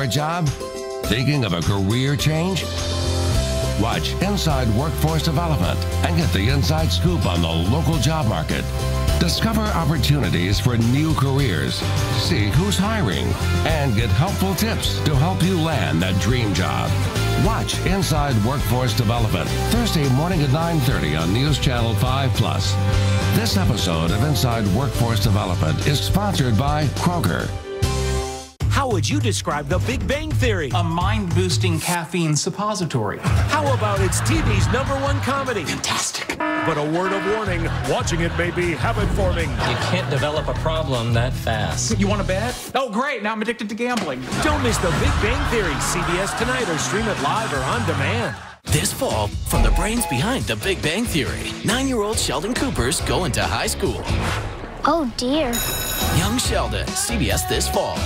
for a job? Thinking of a career change? Watch Inside Workforce Development and get the inside scoop on the local job market. Discover opportunities for new careers, see who's hiring, and get helpful tips to help you land that dream job. Watch Inside Workforce Development Thursday morning at 9:30 on News Channel 5+. This episode of Inside Workforce Development is sponsored by Kroger. How would you describe The Big Bang Theory? A mind-boosting caffeine suppository. How about it's TV's #1 comedy? Fantastic. But a word of warning, watching it may be habit-forming. You can't develop a problem that fast. You want to bet? Oh, great. Now I'm addicted to gambling. Don't miss The Big Bang Theory. CBS Tonight or stream it live or on demand. This fall, from the brains behind The Big Bang Theory, 9-year-old Sheldon Cooper's going to high school. Oh, dear. Young Sheldon, CBS this fall.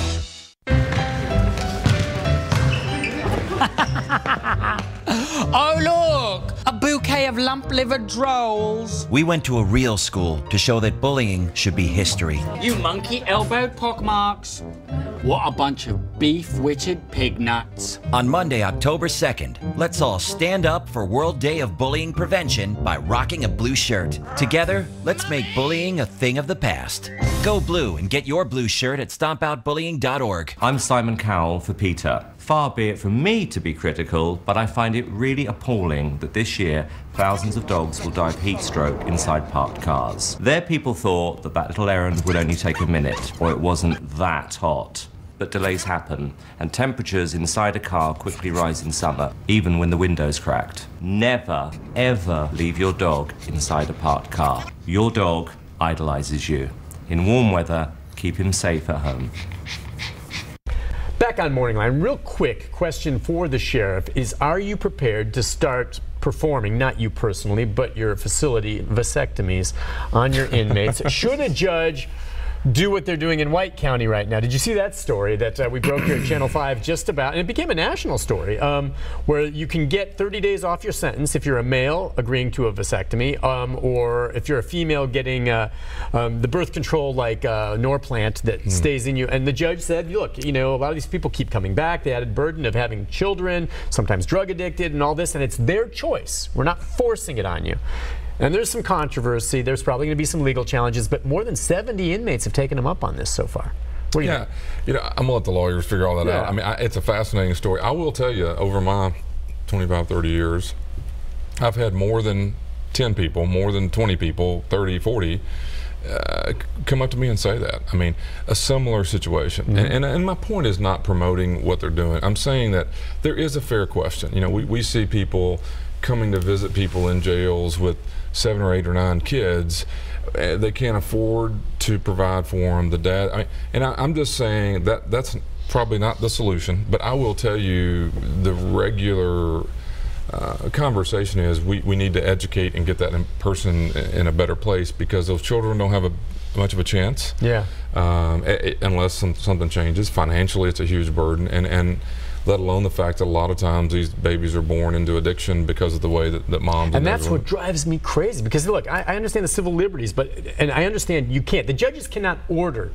Oh, look! A bouquet of lump-livered drolls. We went to a real school to show that bullying should be history. You monkey-elbowed pockmarks. What a bunch of beef-witched pig nuts. On Monday, October 2nd, let's all stand up for World Day of Bullying Prevention by rocking a blue shirt. Together, let's make bullying a thing of the past. Go blue and get your blue shirt at stompoutbullying.org. I'm Simon Cowell for PETA. Far be it from me to be critical, but I find it really appalling that this year thousands of dogs will die of heat stroke inside parked cars. Their people thought that that little errand would only take a minute, or it wasn't that hot. But delays happen, and temperatures inside a car quickly rise in summer, even when the window's cracked. Never, ever leave your dog inside a parked car. Your dog idolizes you. In warm weather, keep him safe at home. Back on Morning Line, real quick question for the sheriff is, are you prepared to start performing, not you personally, but your facility, vasectomies on your inmates? Should a judge do what they're doing in White County right now? Did you see that story that we broke here at Channel 5 just about, and it became a national story, where you can get 30 days off your sentence if you're a male agreeing to a vasectomy, or if you're a female getting the birth control like Norplant that stays in you. And the judge said, look, you know, a lot of these people keep coming back. The added burden of having children, sometimes drug addicted and all this, and it's their choice. We're not forcing it on you. And there's some controversy. There's probably going to be some legal challenges, but more than 70 inmates have taken them up on this so far. What do you think? You know, I'm going to let the lawyers figure all that out. I mean, it's a fascinating story. I will tell you, over my 25, 30 years, I've had more than 10 people, more than 20 people, 30, 40, come up to me and say that. I mean, a similar situation. And my point is not promoting what they're doing. I'm saying that there is a fair question. You know, we see people coming to visit people in jails with 7 or 8 or 9 kids. They can't afford to provide for them. The dad, I'm just saying that that's probably not the solution, but I will tell you the regular conversation is we need to educate and get that person in a better place, because those children don't have much of a chance. Unless something changes. Financially, it's a huge burden, and let alone the fact that a lot of times these babies are born into addiction because of the way that moms and that's what drives me crazy. Because look, I understand the civil liberties, and I understand you can't. The judges cannot order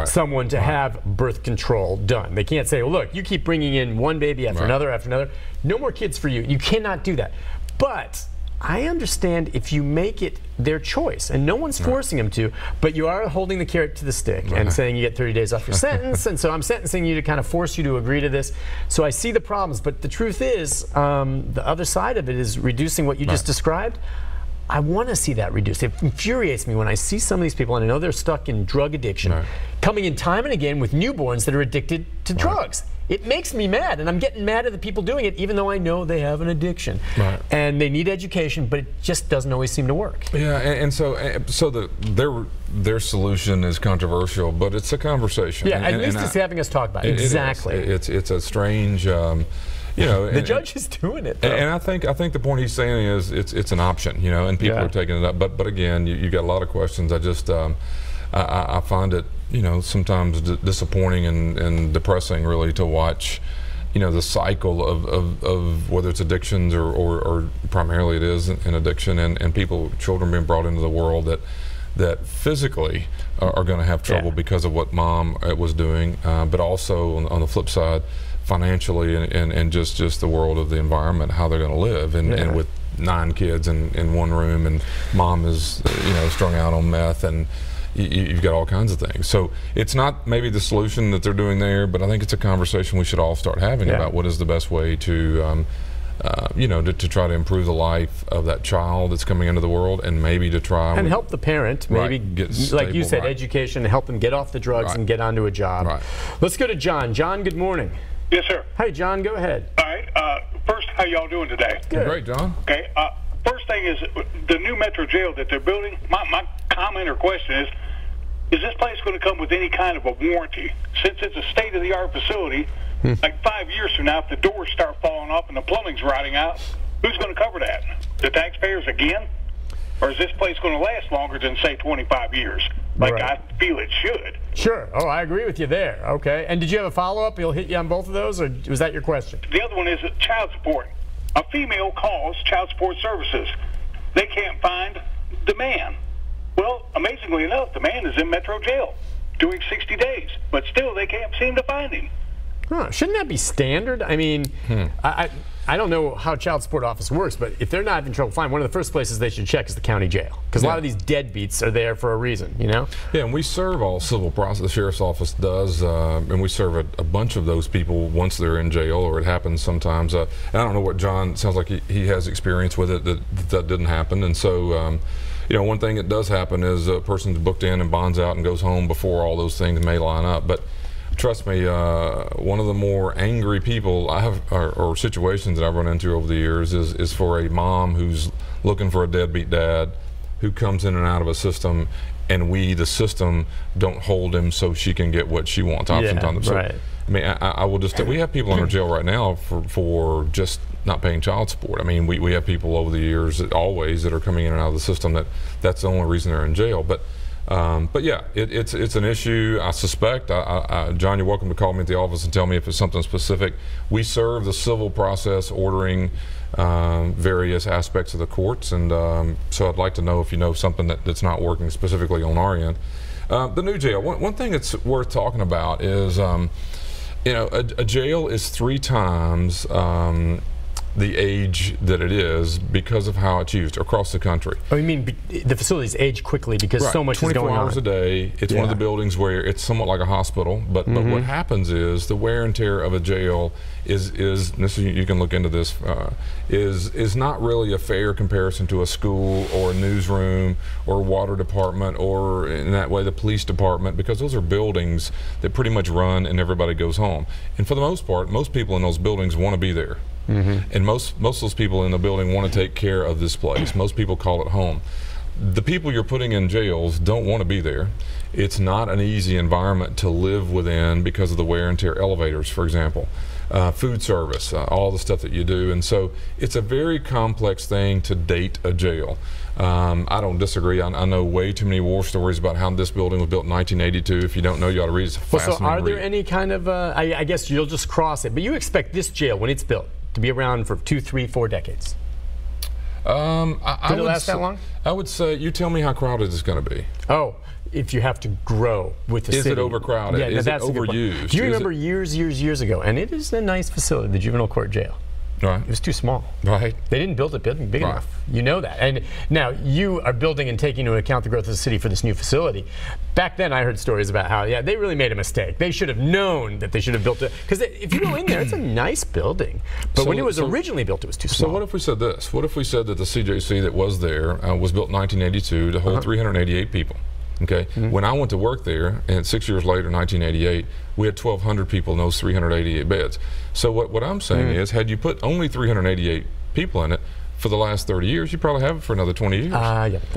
someone to have birth control done. They can't say, well, look, you keep bringing in one baby after another after another. No more kids for you. You cannot do that. But I understand if you make it their choice, and no one's forcing them to, but you are holding the carrot to the stick and saying you get 30 days off your sentence, and so I'm sentencing you to kind of force you to agree to this. So I see the problems, but the truth is, the other side of it is reducing what you just described. I want to see that reduced. It infuriates me when I see some of these people, and I know they're stuck in drug addiction, coming in time and again with newborns that are addicted to drugs. It makes me mad, and I'm getting mad at the people doing it, even though I know they have an addiction. And they need education, but it just doesn't always seem to work. Yeah, and so their solution is controversial, but it's a conversation. Yeah, at least it's having us talk about it. Exactly. It's a strange. You know, the judge is doing it, though. And I think the point he's saying is it's an option, you know, and people are taking it up. But again, you got a lot of questions. I just I find it, you know, sometimes disappointing and depressing, really, to watch, you know, the cycle of whether it's addictions or primarily it is an addiction, and children being brought into the world that that physically are going to have trouble because of what mom was doing, but also on the flip side, financially and just the world of the environment, how they're going to live, and with 9 kids in one room, and mom is strung out on meth, and you've got all kinds of things. So it's not maybe the solution that they're doing there, but I think it's a conversation we should all start having about what is the best way to to try to improve the life of that child that's coming into the world, and maybe to try and help the parent, maybe get stable, like you said, education, help them get off the drugs and get onto a job. Let's go to John. John, good morning. Yes, sir. Hi, John. Go ahead. All right. First, how y'all doing today? Good. Great, John. Okay. First thing is the new Metro jail that they're building. My comment or question is this place going to come with any kind of a warranty? Since it's a state-of-the-art facility, like 5 years from now, if the doors start falling off and the plumbing's rotting out, who's going to cover that? The taxpayers again? Or is this place going to last longer than, say, 25 years? Like I feel it should. Sure. Oh, I agree with you there. Okay. And did you have a follow-up? He'll hit you on both of those, or was that your question? The other one is child support. A female calls child support services. They can't find the man. Well, amazingly enough, the man is in Metro jail doing 60 days, but still they can't seem to find him. Huh. Shouldn't that be standard? I mean, I don't know how child support office works, but if they're not having trouble finding, one of the first places they should check is the county jail, because a lot of these deadbeats are there for a reason, Yeah, and we serve all civil process. The sheriff's office does, and we serve a bunch of those people once they're in jail, or it happens sometimes. And I don't know what John sounds like. He has experience with it that didn't happen, and so. One thing that does happen is a person's booked in and bonds out and goes home before all those things may line up. But trust me, one of the more angry people I have, or situations that I've run into over the years, is for a mom who's looking for a deadbeat dad who comes in and out of a system, and the system, don't hold him so she can get what she wants. Oftentimes, I mean, I will just. We have people in our jail right now for just not paying child support. I mean, we have people over the years always that are coming in and out of the system that's the only reason they're in jail. But yeah, it's an issue. I suspect. John, you're welcome to call me at the office and tell me if it's something specific. We serve the civil process, ordering various aspects of the courts, and so I'd like to know if you know something that's not working specifically on our end. The new jail. One thing that's worth talking about is, a jail is 3 times the age that it is because of how it's used across the country. Oh, you mean the facilities age quickly because so much is going on? 24 hours a day. It's one of the buildings where it's somewhat like a hospital, but what happens is the wear and tear of a jail is you can look into this, is not really a fair comparison to a school or a newsroom or a water department, or in that way the police department, because those are buildings that pretty much run and everybody goes home. And for the most part, most people in those buildings want to be there. And most of those people in the building want to take care of this place. Most people call it home. The people you're putting in jails don't want to be there. It's not an easy environment to live within because of the wear and tear. Elevators, for example, food service, all the stuff that you do. And so it's a very complex thing to date a jail. I don't disagree. I know way too many war stories about how this building was built in 1982. If you don't know, you ought to read it. It's a fascinating so are there any kind of, I guess you'll just cross it, but you expect this jail, when it's built, to be around for 2, 3, 4 decades? Did it last that long? I would say, you tell me how crowded it's going to be. Oh, if you have to grow with the city. Is it overcrowded? Is it overused? Do you remember years ago, and it is a nice facility, the juvenile court jail. Right. It was too small. Right. They didn't build it big enough. You know that. And now you are building and taking into account the growth of the city for this new facility. Back then I heard stories about how, they really made a mistake. They should have known that they should have built it. Because if you go in there, it's a nice building. But when it was originally built, it was too small. So what if we said this? What if we said that the CJC that was there was built in 1982 to hold 388 people? Okay. When I went to work there, and 6 years later, 1988, we had 1,200 people in those 388 beds. So what I'm saying is, had you put only 388 people in it for the last 30 years, you probably have it for another 20 years.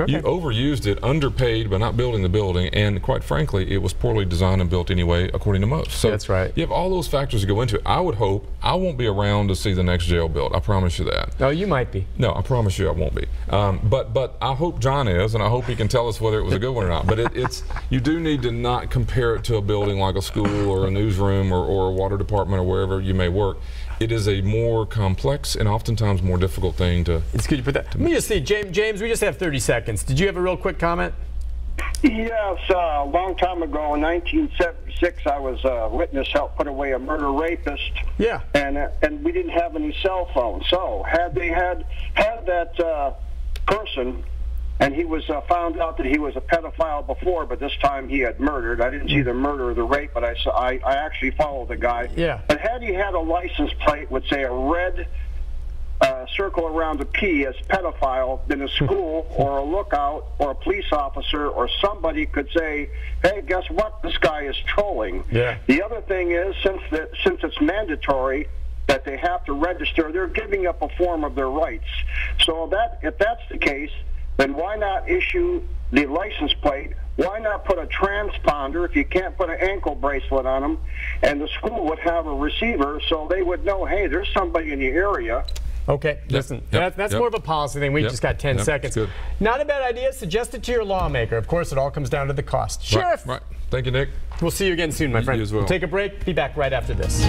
You overused it, underpaid by not building the building, and quite frankly, it was poorly designed and built anyway, according to most. So that's right. You have all those factors to go into it. I would hope I won't be around to see the next jail built. I promise you that. Oh, you might be. No, I promise you I won't be. But I hope John is, and I hope he can tell us whether it was a good one or not. But you do need to not compare it to a building like a school or a newsroom or a water department or wherever you may work. It is a more complex and oftentimes more difficult thing to. It's good you put that. Let me just see, James, we just have 30 seconds. Did you have a real quick comment? Yes, a long time ago in 1976, I was a witness, helped put away a murder rapist. Yeah. And we didn't have any cell phones. So had they had that person, and he was found out that he was a pedophile before, but this time he had murdered. I didn't see the murder or the rape, but I actually followed the guy. Yeah. But had he had a license plate with, say, a red circle around a P as pedophile, then a school or a lookout or a police officer or somebody could say, hey, guess what? This guy is trolling. Yeah. The other thing is, since it's mandatory that they have to register, they're giving up a form of their rights. So if that's the case, then why not issue the license plate? Why not put a transponder if you can't put an ankle bracelet on them? And the school would have a receiver so they would know, hey, there's somebody in the area. Okay, listen, that's more of a policy thing. We just got 10 seconds. Good. Not a bad idea. Suggest it to your lawmaker. Of course, it all comes down to the cost. Sheriff! Right. Thank you, Nick. We'll see you again soon, my friend. You as well. We'll take a break. Be back right after this.